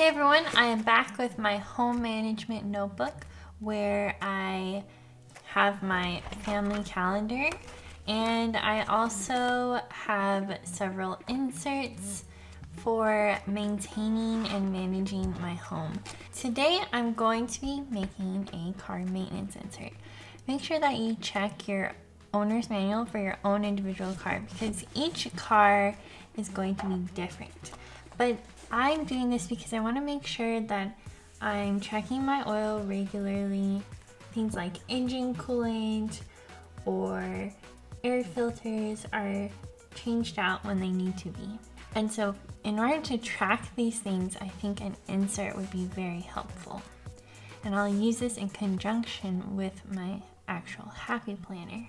Hey everyone, I am back with my home management notebook where I have my family calendar and I also have several inserts for maintaining and managing my home. Today I'm going to be making a car maintenance insert. Make sure that you check your owner's manual for your own individual car because each car is going to be different. But I'm doing this because I want to make sure that I'm checking my oil regularly. Things like engine coolant or air filters are changed out when they need to be. And so in order to track these things, I think an insert would be very helpful. And I'll use this in conjunction with my actual Happy Planner.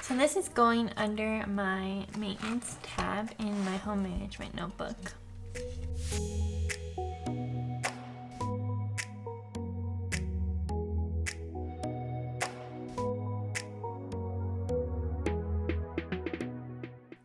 So this is going under my maintenance tab in my home management notebook.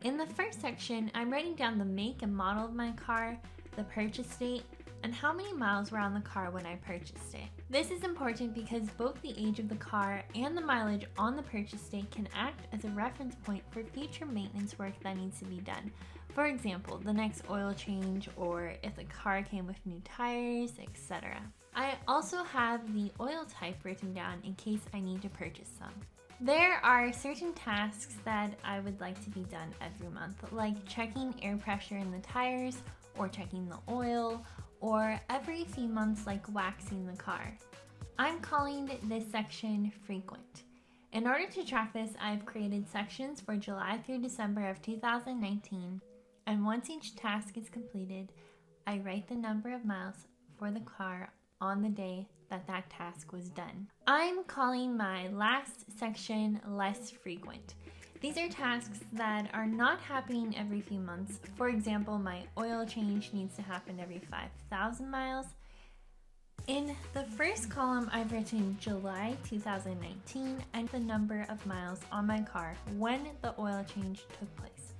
In the first section, I'm writing down the make and model of my car, the purchase date, and how many miles were on the car when I purchased it. This is important because both the age of the car and the mileage on the purchase date can act as a reference point for future maintenance work that needs to be done. For example, the next oil change or if the car came with new tires, etc. I also have the oil type written down in case I need to purchase some. There are certain tasks that I would like to be done every month, like checking air pressure in the tires or checking the oil, or every few months like waxing the car. I'm calling this section frequent. In order to track this, I've created sections for July through December of 2019, and once each task is completed, I write the number of miles for the car on the day that task was done. I'm calling my last section less frequent. These are tasks that are not happening every few months. For example, my oil change needs to happen every 5,000 miles. In the first column, I've written July 2019 and the number of miles on my car when the oil change took place.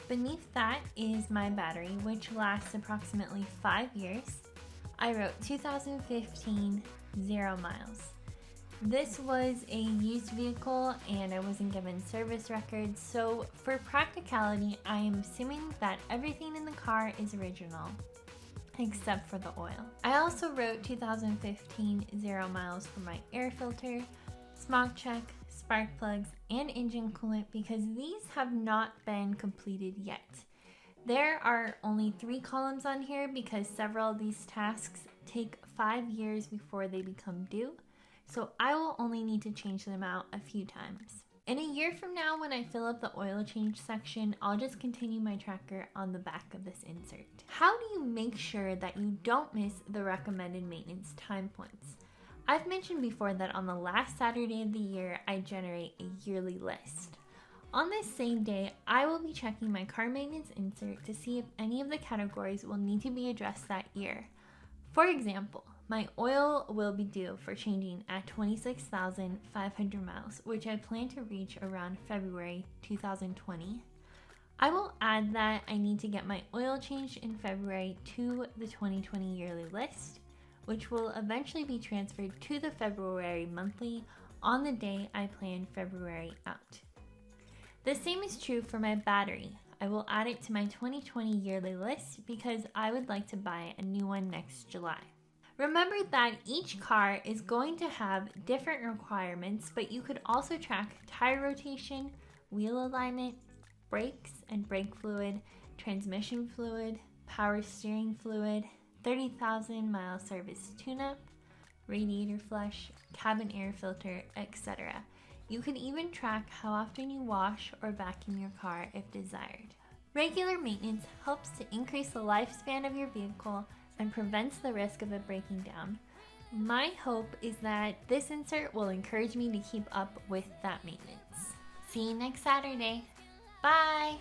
Beneath that is my battery, which lasts approximately 5 years. I wrote 2015, 0 miles. This was a used vehicle and I wasn't given service records, so for practicality, I am assuming that everything in the car is original, except for the oil. I also wrote 2015, 0 miles for my air filter, smog check, spark plugs, and engine coolant because these have not been completed yet. There are only 3 columns on here because several of these tasks take 5 years before they become due, so I will only need to change them out a few times. In a year from now, when I fill up the oil change section, I'll just continue my tracker on the back of this insert. How do you make sure that you don't miss the recommended maintenance time points? I've mentioned before that on the last Saturday of the year, I generate a yearly list. On this same day, I will be checking my car maintenance insert to see if any of the categories will need to be addressed that year. For example, my oil will be due for changing at 26,500 miles, which I plan to reach around February 2020. I will add that I need to get my oil changed in February to the 2020 yearly list, which will eventually be transferred to the February monthly on the day I plan February out. The same is true for my battery. I will add it to my 2020 yearly list because I would like to buy a new one next July. Remember that each car is going to have different requirements, but you could also track tire rotation, wheel alignment, brakes and brake fluid, transmission fluid, power steering fluid, 30,000 mile service tune-up, radiator flush, cabin air filter, etc. You can even track how often you wash or vacuum your car if desired. Regular maintenance helps to increase the lifespan of your vehicle and prevents the risk of it breaking down. My hope is that this insert will encourage me to keep up with that maintenance. See you next Saturday. Bye!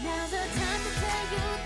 Now's the time to tell you